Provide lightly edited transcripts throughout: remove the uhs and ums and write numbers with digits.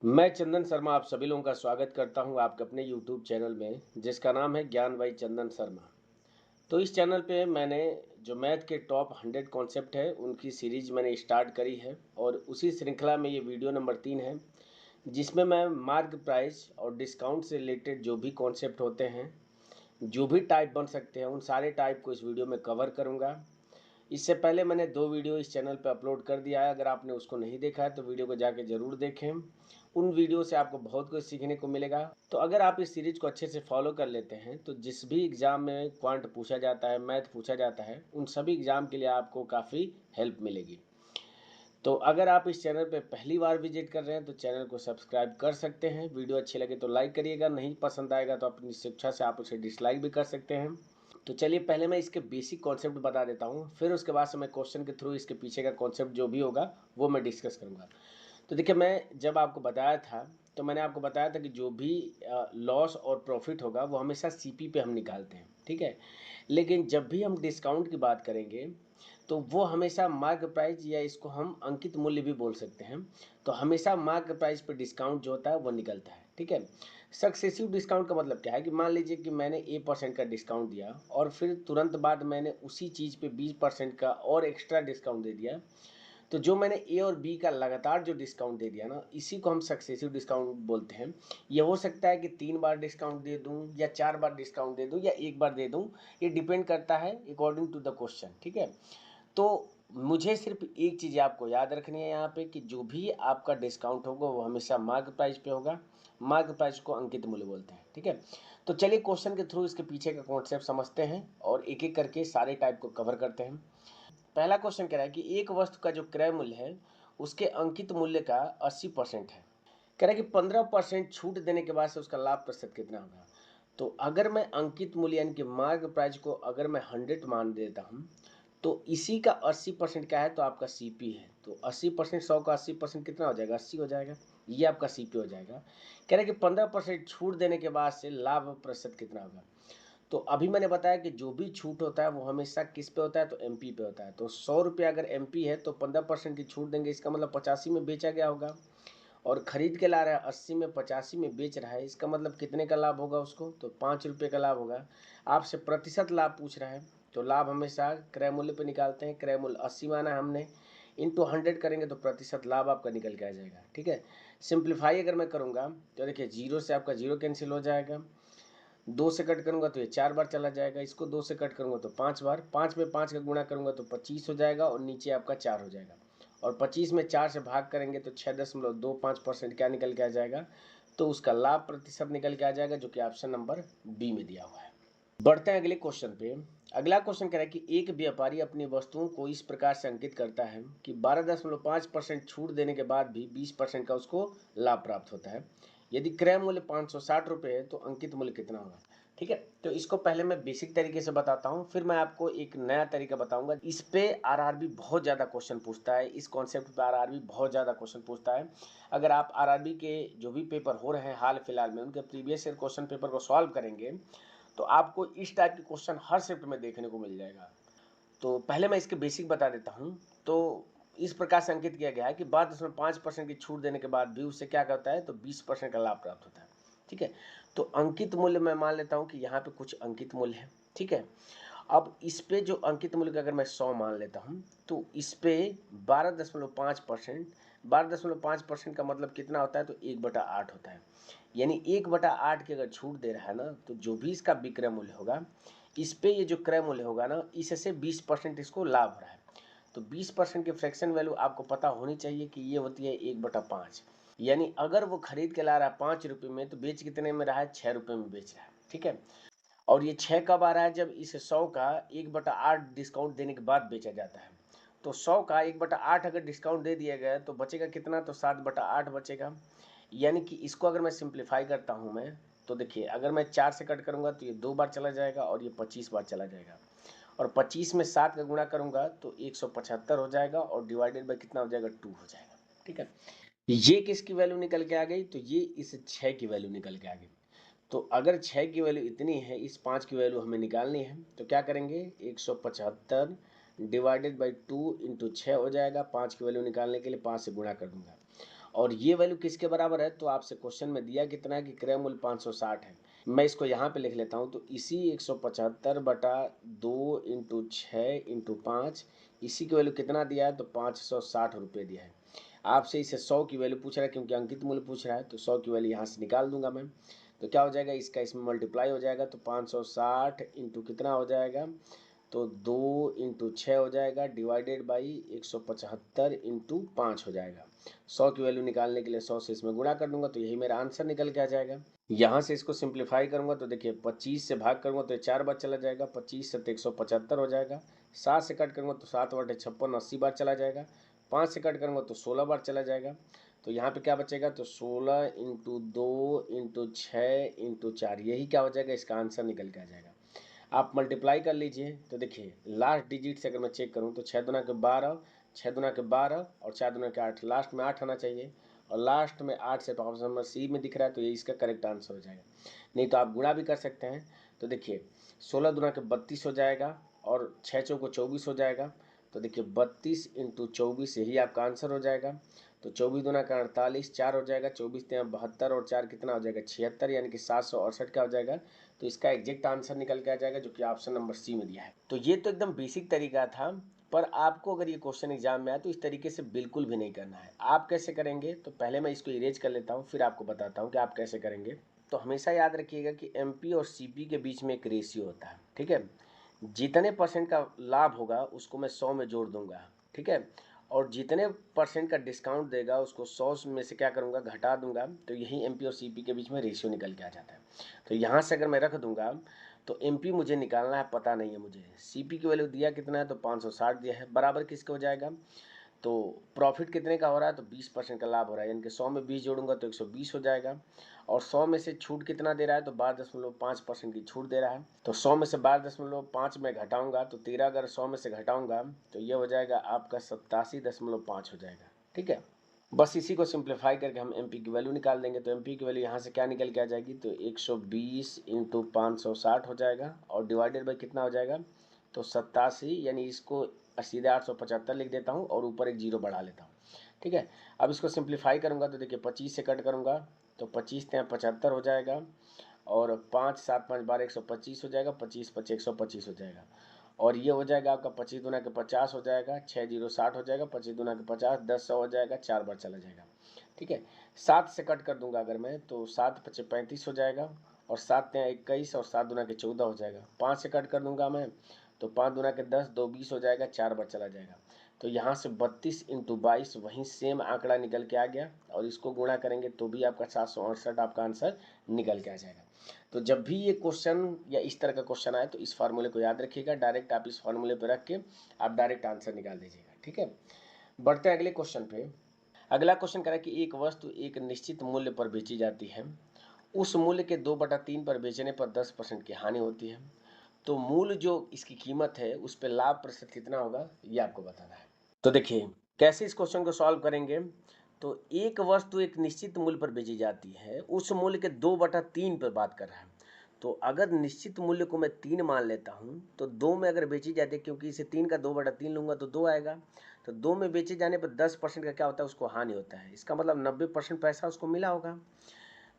मैं चंदन शर्मा आप सभी लोगों का स्वागत करता हूं आपके अपने यूट्यूब चैनल में जिसका नाम है ज्ञान भाई चंदन शर्मा। तो इस चैनल पे मैंने जो मैथ के टॉप 100 कॉन्सेप्ट है उनकी सीरीज मैंने स्टार्ट करी है और उसी श्रृंखला में ये वीडियो नंबर 3 है जिसमें मैं मार्क प्राइस और डिस्काउंट से रिलेटेड जो भी कॉन्सेप्ट होते हैं, जो भी टाइप बन सकते हैं, उन सारे टाइप को इस वीडियो में कवर करूँगा। इससे पहले मैंने 2 वीडियो इस चैनल पे अपलोड कर दिया है, अगर आपने उसको नहीं देखा है तो वीडियो को जाके ज़रूर देखें। उन वीडियो से आपको बहुत कुछ सीखने को मिलेगा। तो अगर आप इस सीरीज़ को अच्छे से फॉलो कर लेते हैं तो जिस भी एग्ज़ाम में क्वांट पूछा जाता है, मैथ पूछा जाता है, उन सभी एग्ज़ाम के लिए आपको काफ़ी हेल्प मिलेगी। तो अगर आप इस चैनल पे पहली बार विजिट कर रहे हैं तो चैनल को सब्सक्राइब कर सकते हैं। वीडियो अच्छी लगे तो लाइक करिएगा, नहीं पसंद आएगा तो अपनी स्वेच्छा से आप उसे डिसलाइक भी कर सकते हैं। तो चलिए पहले मैं इसके बेसिक कॉन्सेप्ट बता देता हूँ, फिर उसके बाद से मैं क्वेश्चन के थ्रू इसके पीछे का कॉन्सेप्ट जो भी होगा वो मैं डिस्कस करूँगा। तो देखिए, मैं जब आपको बताया था तो मैंने आपको बताया था कि जो भी लॉस और प्रॉफिट होगा वो हमेशा सीपी पे हम निकालते हैं, ठीक है। लेकिन जब भी हम डिस्काउंट की बात करेंगे तो वो हमेशा मार्क प्राइस या इसको हम अंकित मूल्य भी बोल सकते हैं। तो हमेशा मार्क प्राइस पे डिस्काउंट जो होता है वो निकलता है, ठीक है। सक्सेसिव डिस्काउंट का मतलब क्या है कि मान लीजिए कि मैंने A% का डिस्काउंट दिया और फिर तुरंत बाद मैंने उसी चीज़ पे 20% का और एक्स्ट्रा डिस्काउंट दे दिया। तो जो मैंने ए और बी का लगातार जो डिस्काउंट दे दिया ना, इसी को हम सक्सेसिव डिस्काउंट बोलते हैं। ये हो सकता है कि 3 बार डिस्काउंट दे दूं या 4 बार डिस्काउंट दे दूं या 1 बार दे दूं, ये डिपेंड करता है अकॉर्डिंग टू द क्वेश्चन, ठीक है। तो मुझे सिर्फ एक चीज़ आपको याद रखनी है यहाँ पे कि जो भी आपका डिस्काउंट होगा वो हमेशा मार्क प्राइस पे होगा। मार्क प्राइस को अंकित मूल्य बोलते हैं, ठीक है। तो चलिए क्वेश्चन के थ्रू इसके पीछे का कॉन्सेप्ट समझते हैं और एक एक करके सारे टाइप को कवर करते हैं। पहला क्वेश्चन कह रहा है कि एक वस्तु का जो क्रय मूल्य है उसके अंकित मूल्य का 80% है। कह रहा है कि 15% छूट देने के बाद से उसका लाभ प्रतिशत कितना होगा। तो अगर मैं अंकित मूल्य यानी कि मार्क प्राइस को अगर मैं 100 मान देता हूँ तो इसी का 80% क्या है, तो आपका सीपी है। तो 80% 100 का 80% कितना हो जाएगा, 80 हो जाएगा। ये आपका सीपी हो जाएगा। कह रहा है कि 15% छूट देने के बाद से लाभ प्रतिशत कितना होगा। तो अभी मैंने बताया कि जो भी छूट होता है वो हमेशा किस पे होता है, तो एमपी पे होता है। तो 100 रुपये अगर एमपी है तो 15% की छूट देंगे, इसका मतलब 85 में बेचा गया होगा। और खरीद के ला रहा है 80 में, 85 में बेच रहा है, इसका मतलब कितने का लाभ होगा उसको, तो 5 रुपये का लाभ होगा। आपसे प्रतिशत लाभ पूछ रहा है तो लाभ हमेशा क्रय मूल्य पे निकालते हैं। क्रय मूल्य 80 माना है हमने, इंटू 100 करेंगे तो प्रतिशत लाभ आपका निकल के आ जाएगा, ठीक है। सिंप्लीफाई अगर मैं करूँगा तो देखिए, जीरो से आपका जीरो कैंसिल हो जाएगा, 2 से कट करूँगा तो ये 4 बार चला जाएगा, इसको 2 से कट करूँगा तो 5 बार, 5 में 5 का गुणा करूँगा तो 25 हो जाएगा और नीचे आपका 4 हो जाएगा। और 25 में 4 से भाग करेंगे तो 6.25% क्या निकल के आ जाएगा, तो उसका लाभ प्रतिशत निकल के आ जाएगा, जो कि ऑप्शन नंबर बी में दिया हुआ है। बढ़ते हैं अगले क्वेश्चन पे। अगला क्वेश्चन कह रहा है कि एक व्यापारी अपनी वस्तुओं को इस प्रकार से अंकित करता है कि 12.5% छूट देने के बाद भी 20% का उसको लाभ प्राप्त होता है। यदि क्रय मूल्य 560 रुपये है तो अंकित मूल्य कितना होगा, ठीक है। तो इसको पहले मैं बेसिक तरीके से बताता हूँ, फिर मैं आपको एक नया तरीका बताऊंगा। इस पे आरआरबी बहुत ज़्यादा क्वेश्चन पूछता है, इस कॉन्सेप्ट पे आरआरबी बहुत ज़्यादा क्वेश्चन पूछता है। अगर आप आरआरबी के जो भी पेपर हो रहे हैं हाल फिलहाल में, उनके प्रीवियस ईयर क्वेश्चन पेपर को सॉल्व करेंगे तो आपको इस टाइप के क्वेश्चन हर शिफ्ट में देखने को मिल जाएगा। तो पहले मैं इसके बेसिक बता देता हूँ। तो इस प्रकार से अंकित किया गया है कि 12.5% की छूट देने के बाद भी उससे क्या करता है, तो 20% का लाभ प्राप्त होता है, ठीक है। तो अंकित मूल्य मैं मान लेता हूँ कि यहाँ पे कुछ अंकित मूल्य है, ठीक है। अब इस पे जो अंकित मूल्य का अगर मैं 100 मान लेता हूँ तो इस पे 12.5%, 12.5% का मतलब कितना होता है, तो 1/8 होता है। यानी 1/8 की अगर छूट दे रहा है ना, तो जो भी इसका विक्रय मूल्य होगा, इस पे ये जो क्रय मूल्य होगा ना, इससे 20% इसको लाभ हो रहा है। तो 20% की फ्रैक्शन वैल्यू आपको पता होनी चाहिए कि ये होती है 1/5। यानी अगर वो खरीद के ला रहा है 5 रुपये में तो बेच कितने में रहा है, 6 रुपये में बेच रहा है, ठीक है। और ये 6 कब आ रहा है, जब इस 100 का 1/8 डिस्काउंट देने के बाद बेचा जाता है। तो 100 का 1/8 अगर डिस्काउंट दे दिया गया तो बचेगा कितना, तो 7/8 बचेगा। यानी कि इसको अगर मैं सिंप्लीफाई करता हूँ मैं, तो देखिए अगर मैं 4 से कट करूँगा तो ये 2 बार चला जाएगा और ये 25 बार चला जाएगा। और 25 में 7 का गुणा करूँगा तो 175 हो जाएगा और डिवाइडेड बाई कितना हो जाएगा, 2 हो जाएगा, ठीक है। ये किसकी वैल्यू निकल के आ गई, तो ये इस 6 की वैल्यू निकल के आ गई। तो अगर 6 की वैल्यू इतनी है, इस 5 की वैल्यू हमें निकालनी है, तो क्या करेंगे, 175 डिवाइडेड बाई 2 इंटू 6 हो जाएगा। 5 की वैल्यू निकालने के लिए 5 से गुणा कर दूंगा और ये वैल्यू किसके बराबर है, तो आपसे क्वेश्चन में दिया कितना है कि क्रय मूल्य 560 है। मैं इसको यहाँ पे लिख लेता हूँ, तो इसी 175 बटा 2 इंटू 6 इंटू 5, इसी की वैल्यू कितना दिया है, तो 560 रुपये दिया है। आपसे इसे 100 की वैल्यू पूछ रहा है क्योंकि अंकित मूल्य पूछ रहा है, तो 100 की वैल्यू यहाँ से निकाल दूंगा मैं। तो क्या हो जाएगा, इसका इसमें मल्टीप्लाई हो जाएगा, तो 560 इंटू कितना हो जाएगा, तो 2 इंटू 6 हो जाएगा, डिवाइडेड बाई 175 इंटू 5 हो जाएगा। 100 की वैल्यू निकालने के लिए 100 से इसमें गुणा कर दूंगा, तो यही मेरा आंसर निकल के आ जाएगा। यहाँ से इसको सिंप्लीफाई करूंगा तो देखिए 25 से भाग करूंगा तो ये 4 बार चला जाएगा, 25 से तो 175 हो जाएगा। 7 से कट करूंगा तो 7 बटे 56 80 बार चला जाएगा। 5 से कट करूंगा तो 16 बार चला जाएगा। तो यहाँ पे क्या बचेगा, तो 16 इंटू 2 इंटू 6 इंटू 4, यही क्या हो जाएगा, इसका आंसर निकल के आ जाएगा। आप मल्टीप्लाई कर लीजिए, तो देखिए लास्ट डिजिट से अगर मैं चेक करूँ तो 6 दूना के 12, 6 दूना के 12 और 4 दूना के 8, लास्ट में 8 आना चाहिए, और लास्ट में 8 से तो ऑप्शन नंबर सी में दिख रहा है, तो ये इसका करेक्ट आंसर हो जाएगा। नहीं तो आप गुणा भी कर सकते हैं, तो देखिए 16 दूना के 32 हो जाएगा और 6 चौको 24 हो जाएगा। तो देखिए 32 इंटू 24 यही आपका आंसर हो जाएगा। तो 24 दूना का 48, 4 हो जाएगा, 24 तेरह 72 और 4 कितना हो जाएगा 76, यानी कि 768 का हो जाएगा। तो इसका एग्जैक्ट आंसर निकल के आ जाएगा, जो कि ऑप्शन नंबर सी में दिया है। तो ये तो एकदम बेसिक तरीका था, पर आपको अगर ये क्वेश्चन एग्जाम में आए तो इस तरीके से बिल्कुल भी नहीं करना है। आप कैसे करेंगे, तो पहले मैं इसको इरेज कर लेता हूँ, फिर आपको बताता हूँ कि आप कैसे करेंगे। तो हमेशा याद रखिएगा कि एमपी और सीपी के बीच में एक रेशियो होता है, ठीक है। जितने परसेंट का लाभ होगा उसको मैं 100 में जोड़ दूंगा, ठीक है, और जितने परसेंट का डिस्काउंट देगा उसको 100 में से क्या करूंगा, घटा दूंगा। तो यही एमपी और सीपी के बीच में रेशियो निकल के आ जाता है। तो यहाँ से अगर मैं रख दूंगा तो एमपी मुझे निकालना है, पता नहीं है मुझे। सीपी की वैल्यू दिया कितना है, तो 560 दिया है, बराबर किसके हो जाएगा, तो प्रॉफिट कितने का हो रहा है, तो 20% का लाभ हो रहा है, यानी कि 100 में 20 जोड़ूंगा तो 120 हो जाएगा। और 100 में से छूट कितना दे रहा है, तो 12.5% की छूट दे रहा है। तो 100 में से 12.5 में घटाऊंगा तो 13, अगर 100 में से घटाऊंगा तो ये हो जाएगा आपका 87.5 हो जाएगा, ठीक है। बस इसी को सिंप्लीफाई करके हम एमपी की वैल्यू निकाल देंगे। तो एमपी की वैल्यू यहाँ से क्या निकल के आ जाएगी, तो 120 इंटू 560 हो जाएगा, और डिवाइडेड बाई कितना हो जाएगा, तो 87, यानी इसको सीधे 875 लिख देता हूँ और ऊपर एक जीरो बढ़ा लेता हूँ, ठीक है। अब इसको सिंप्लीफाई करूँगा तो देखिए 25 से कट करूँगा तो 25 तेरह 75 हो जाएगा, और 5 7 5 12 125 हो जाएगा, 25 25 125 हो जाएगा, और ये हो जाएगा आपका 25 दूना के 50 हो जाएगा, 6 जीरो 60 हो जाएगा, 25 दूना के 50, 10 100 हो जाएगा, 4 बार चला जाएगा, ठीक है। 7 से कट कर दूंगा अगर मैं, तो 7 पचे 35 हो जाएगा, और 7 तेरह 21, और 7 दूना के 14 हो जाएगा। 5 से कट कर दूंगा मैं, तो 5 दूना के 10, 2 20 हो जाएगा, 4 बार चला जाएगा। तो यहाँ से 32 इंटू 22 वहीं सेम आंकड़ा निकल के आ गया, और इसको गुणा करेंगे तो भी आपका 768 आपका आंसर निकल के आ जाएगा। तो जब भी ये क्वेश्चन या इस तरह का क्वेश्चन आए तो इस फार्मूले को याद रखिएगा, डायरेक्ट आप इस फार्मूले पे रख के आप डायरेक्ट आंसर निकाल दीजिएगा, ठीक है। बढ़ते हैं अगले क्वेश्चन पे। अगला क्वेश्चन कह रहा है कि एक वस्तु एक निश्चित मूल्य पर बेची जाती है, उस मूल्य के 2/3 पर बेचने पर 10% की हानि होती है। तो मूल जो इसकी कीमत है उस पर लाभ प्रतिशत कितना होगा, ये आपको बताना है। तो देखिए कैसे इस क्वेश्चन को सॉल्व करेंगे। तो एक वस्तु एक निश्चित मूल्य पर बेची जाती है, उस मूल्य के 2/3 पर बात कर रहा है। तो अगर निश्चित मूल्य को मैं 3 मान लेता हूँ तो 2 में अगर बेची जाती है, क्योंकि इसे 3 का 2/3 लूंगा तो 2 आएगा। तो 2 में बेचे जाने पर 10% का क्या होता है, उसको हानि होता है। इसका मतलब 90% पैसा उसको मिला होगा।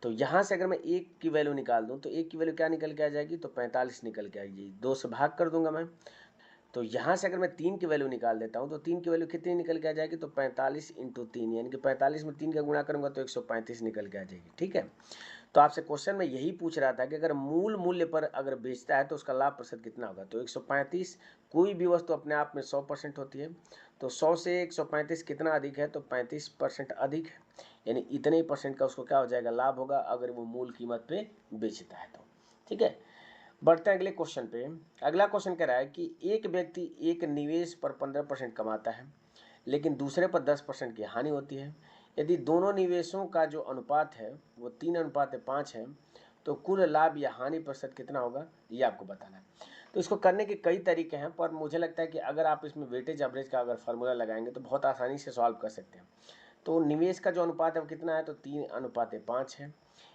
तो यहाँ से अगर मैं 1 की वैल्यू निकाल दूँ तो 1 की वैल्यू क्या निकल के आ जाएगी, तो 45 निकल के आएगी। 2 से भाग कर दूंगा मैं, तो यहाँ से अगर मैं 3 की वैल्यू निकाल देता हूँ तो 3 की वैल्यू कितनी निकल के आ जाएगी, तो 45 इंटू 3, यानी कि 45 में 3 का गुणा करूँगा तो 135 निकल के आ जाएगी, ठीक है। तो आपसे क्वेश्चन में यही पूछ रहा था कि अगर मूल मूल्य पर अगर बेचता है तो उसका लाभ प्रतिशत कितना होगा। तो 135, कोई भी वस्तु अपने आप में 100% होती है, तो 100 से 135 कितना अधिक है, तो 35% अधिक है, यानी इतने ही परसेंट का उसको क्या हो जाएगा, लाभ होगा, अगर वो मूल कीमत पे बेचता है तो, ठीक है। बढ़ते हैं अगले क्वेश्चन पे। अगला क्वेश्चन कह रहा है कि एक व्यक्ति एक निवेश पर 15% कमाता है, लेकिन दूसरे पर 10% की हानि होती है। यदि दोनों निवेशों का जो अनुपात है वो 3:5 है, तो कुल लाभ या हानि प्रतिशत कितना होगा, ये आपको बताना है। तो इसको करने के कई तरीके हैं, पर मुझे लगता है कि अगर आप इसमें वेटेज एवरेज का अगर फार्मूला लगाएंगे तो बहुत आसानी से सॉल्व कर सकते हैं। तो निवेश का जो अनुपात है वो कितना है, तो 3:5 है।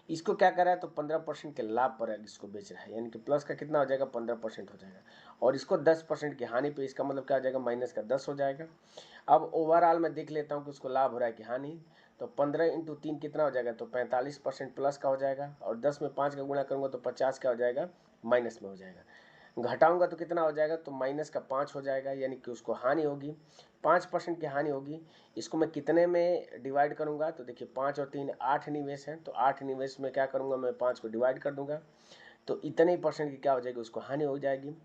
इसको क्या कर रहा है, तो 15% के लाभ पर इसको बेच रहा है, यानी कि प्लस का कितना हो जाएगा, 15% हो जाएगा, और इसको 10% की हानि पे, इसका मतलब क्या हो जाएगा, माइनस का 10 हो जाएगा। अब ओवरऑल मैं देख लेता हूँ कि उसको लाभ हो रहा है कि हानि। तो 15 इंटू 3 कितना हो जाएगा, तो 45% प्लस का हो जाएगा, और 10 में 5 का गुणा करूँगा तो 50 का हो जाएगा, माइनस में हो जाएगा। घटाऊंगा तो कितना हो जाएगा, तो माइनस का 5 हो जाएगा, यानी कि उसको हानि होगी, 5% की हानि होगी। इसको मैं कितने में डिवाइड करूंगा, तो देखिए 5 और 3 8 निवेश हैं, तो 8 निवेश में क्या करूंगा, मैं 5 को डिवाइड कर दूंगा, तो इतने ही परसेंट की क्या हो जाएगी, उसको हानि हो जाएगी।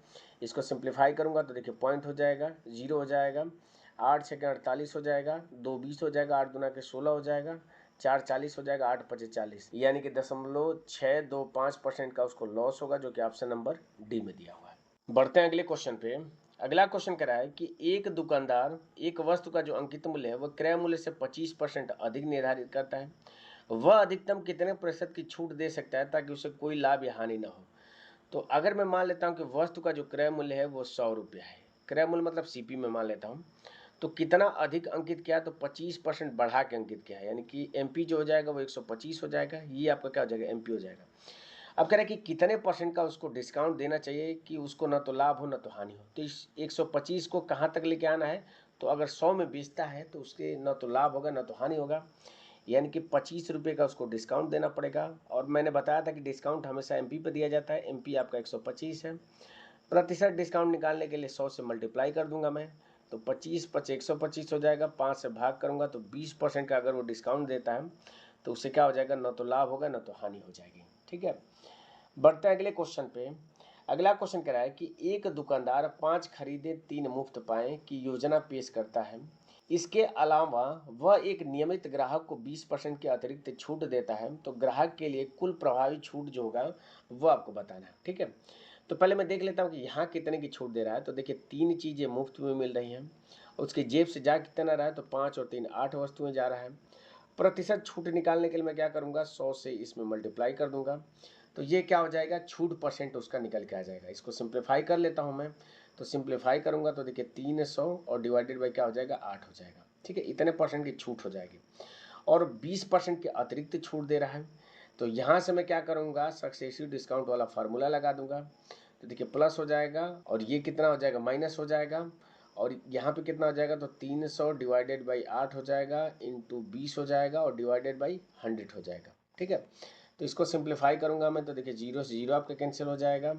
इसको सिंप्लीफाई करूंगा तो देखिए पॉइंट हो जाएगा, 0 हो जाएगा, 8 छः 48 हो जाएगा, 2 20 हो जाएगा, 8 दूना के 16 हो जाएगा, 4 40 हो जाएगा, 8 5 40, यानी कि 0.625% का उसको लॉस होगा, जो कि ऑप्शन नंबर डी में दिया हुआ है। बढ़ते हैं अगले क्वेश्चन पे। अगला क्वेश्चन कह रहा है कि एक दुकानदार एक वस्तु का जो अंकित मूल्य है वह क्रय मूल्य से 25% अधिक निर्धारित करता है। वह अधिकतम कितने प्रतिशत की छूट दे सकता है ताकि उसे कोई लाभ या हानि न हो। तो अगर मैं मान लेता हूं कि वस्तु का जो क्रय मूल्य है वो 100 रुपया है, क्रय मूल्य मतलब सीपी में मान लेता हूं, तो कितना अधिक अंकित किया, तो 25% बढ़ा के अंकित किया है, यानी कि एमपी जो हो जाएगा वो 125 हो जाएगा, ये आपका क्या हो जाएगा, एमपी हो जाएगा। अब कह रहे हैं कि कितने परसेंट का उसको डिस्काउंट देना चाहिए कि उसको ना तो लाभ हो ना तो हानि हो। तो इस 125 को कहाँ तक लेके आना है, तो अगर 100 में बेचता है तो उसके ना तो लाभ होगा ना तो हानि होगा, यानी कि 25 रुपये का उसको डिस्काउंट देना पड़ेगा। और मैंने बताया था कि डिस्काउंट हमेशा एमपी पे दिया जाता है, एमपी आपका 125 है। प्रतिशत डिस्काउंट निकालने के लिए 100 से मल्टीप्लाई कर दूंगा मैं, तो 25 पच 125 हो जाएगा, 5 से भाग करूंगा तो 20% का अगर वो डिस्काउंट देता है तो उससे क्या हो जाएगा, ना तो लाभ होगा ना तो हानि हो जाएगी। ठीक है, बढ़ते हैं अगले क्वेश्चन पे। अगला क्वेश्चन कह रहा है कि एक दुकानदार 5 खरीदे 3 मुफ्त पाएं की योजना पेश करता है। इसके अलावा वह एक नियमित ग्राहक को 20% की अतिरिक्त छूट देता है, तो ग्राहक के लिए कुल प्रभावी छूट जो होगा वो आपको बताना है। ठीक है, तो पहले मैं देख लेता हूँ कि यहाँ कितने की छूट दे रहा है। तो देखिए 3 चीज़ें मुफ्त में मिल रही हैं, उसकी जेब से जा कितना रहा है, तो 5 और 3 8 वस्तुएं जा रहा है। प्रतिशत छूट निकालने के लिए मैं क्या करूँगा, 100 से इसमें मल्टीप्लाई कर दूंगा, तो ये क्या हो जाएगा, छूट परसेंट उसका निकल के आ जाएगा। इसको सिंप्लीफाई कर लेता हूँ मैं, तो सिंप्लीफाई करूँगा तो देखिए 300 और डिवाइडेड बाई क्या हो जाएगा, 8 हो जाएगा। ठीक है, इतने परसेंट की छूट हो जाएगी, और 20% की अतिरिक्त छूट दे रहा है। तो यहाँ से मैं क्या करूँगा, सक्सेसिव डिस्काउंट वाला फार्मूला लगा दूंगा, तो देखिए प्लस हो जाएगा, और ये कितना हो जाएगा, माइनस हो जाएगा, और यहाँ पे कितना हो जाएगा, तो 300 डिवाइडेड बाई 8 हो जाएगा, इंटू 20 हो जाएगा, और डिवाइडेड बाई 100 हो जाएगा। ठीक है, तो इसको सिंप्लीफाई करूंगा मैं, तो देखिए 0 से 0 आपका कैंसिल हो जाएगा,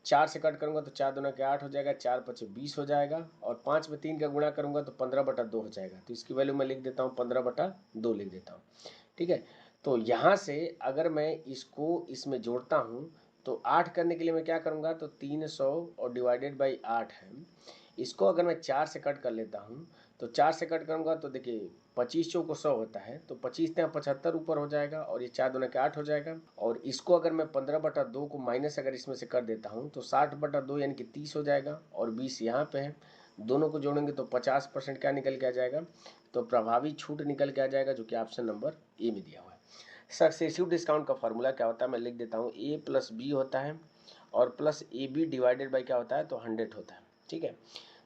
4 से कट करूंगा तो 4 दूना के 8 हो जाएगा, 4 पचे 20 हो जाएगा, और 5 में 3 का गुणा करूंगा तो 15/2 हो जाएगा। तो इसकी वैल्यू मैं लिख देता हूँ, 15/2 लिख देता हूँ। ठीक है, तो यहाँ से अगर मैं इसको इसमें जोड़ता हूँ तो 8 करने के लिए मैं क्या करूँगा, तो 300 और डिवाइडेड बाई 8 है, इसको अगर मैं 4 से कट कर लेता हूँ, तो 4 से कट करूँगा तो देखिए 25 चौको 100 होता है, तो 25 यहाँ 75 ऊपर हो जाएगा, और ये 4 दूना के 8 हो जाएगा। और इसको अगर मैं 15/2 को माइनस अगर इसमें से कर देता हूँ तो 60/2 यानी कि 30 हो जाएगा, और 20 यहाँ पे है, दोनों को जोड़ेंगे तो 50% क्या निकल के आ जाएगा, तो प्रभावी छूट निकल के आ जाएगा, जो कि ऑप्शन नंबर ए में दिया हुआ है। सक्सेसिव डिस्काउंट का फॉर्मूला क्या होता है, मैं लिख देता हूँ, ए प्लस बी होता है, और plus A B divided by क्या होता है, तो 100 होता है। ठीक है,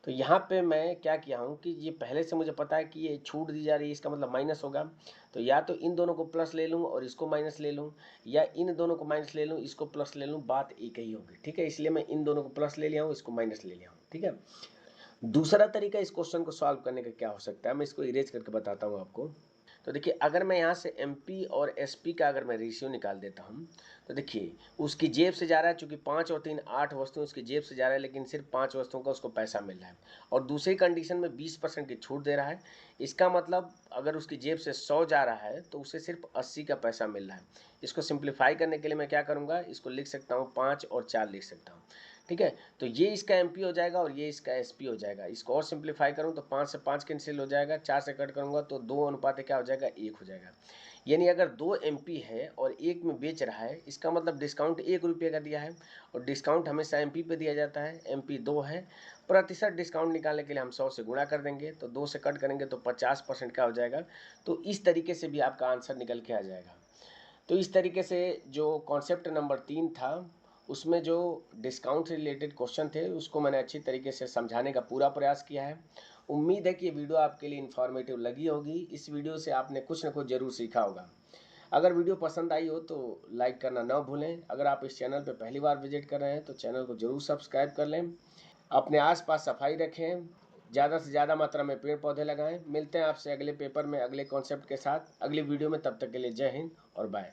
तो यहाँ पे मैं क्या किया हूँ कि ये पहले से मुझे पता है कि ये छूट दी जा रही है, इसका मतलब माइनस होगा, तो या तो इन दोनों को प्लस ले लूँ और इसको माइनस ले लूँ, या इन दोनों को माइनस ले लूँ इसको प्लस ले लूँ, बात एक ही होगी। ठीक है, इसलिए मैं इन दोनों को प्लस ले लिया हूँ, इसको माइनस ले लिया हूँ। ठीक है, दूसरा तरीका इस क्वेश्चन को सॉल्व करने का क्या हो सकता है, मैं इसको इरेज करके बताता हूँ आपको। तो देखिए अगर मैं यहाँ से एमपी और एसपी का अगर मैं रेशियो निकाल देता हूँ, तो देखिए उसकी जेब से जा रहा है, चूंकि 5 और 3 8 वस्तुएं उसकी जेब से जा रहा है, लेकिन सिर्फ 5 वस्तुओं का उसको पैसा मिल रहा है, और दूसरी कंडीशन में 20% की छूट दे रहा है। इसका मतलब अगर उसकी जेब से 100 जा रहा है तो उसे सिर्फ 80 का पैसा मिल रहा है। इसको सिंप्लीफाई करने के लिए मैं क्या करूँगा, इसको लिख सकता हूँ 5 और 4 लिख सकता हूँ। ठीक है, तो ये इसका एमपी हो जाएगा और ये इसका एसपी हो जाएगा। इसको और सिंप्लीफाई करूँ तो 5 से 5 कैंसिल हो जाएगा, 4 से कट करूँगा तो 2 अनुपात क्या हो जाएगा, 1 हो जाएगा। यानी अगर 2 एमपी है और 1 में बेच रहा है, इसका मतलब डिस्काउंट 1 रुपये का दिया है, और डिस्काउंट हमेशा एमपी पे दिया जाता है, एमपी 2 है। प्रतिशत डिस्काउंट निकालने के लिए हम 100 से गुणा कर देंगे, तो 2 से कट करेंगे तो 50% का हो जाएगा। तो इस तरीके से भी आपका आंसर निकल के आ जाएगा। तो इस तरीके से जो कॉन्सेप्ट नंबर 3 था, उसमें जो डिस्काउंट से रिलेटेड क्वेश्चन थे उसको मैंने अच्छी तरीके से समझाने का पूरा प्रयास किया है। उम्मीद है कि ये वीडियो आपके लिए इन्फॉर्मेटिव लगी होगी। इस वीडियो से आपने कुछ न कुछ ज़रूर सीखा होगा। अगर वीडियो पसंद आई हो तो लाइक करना ना भूलें। अगर आप इस चैनल पर पहली बार विजिट कर रहे हैं तो चैनल को ज़रूर सब्सक्राइब कर लें। अपने आसपास सफाई रखें, ज़्यादा से ज़्यादा मात्रा में पेड़ पौधे लगाएं। मिलते हैं आपसे अगले पेपर में अगले कॉन्सेप्ट के साथ, अगली वीडियो में। तब तक के लिए जय हिंद और बाय।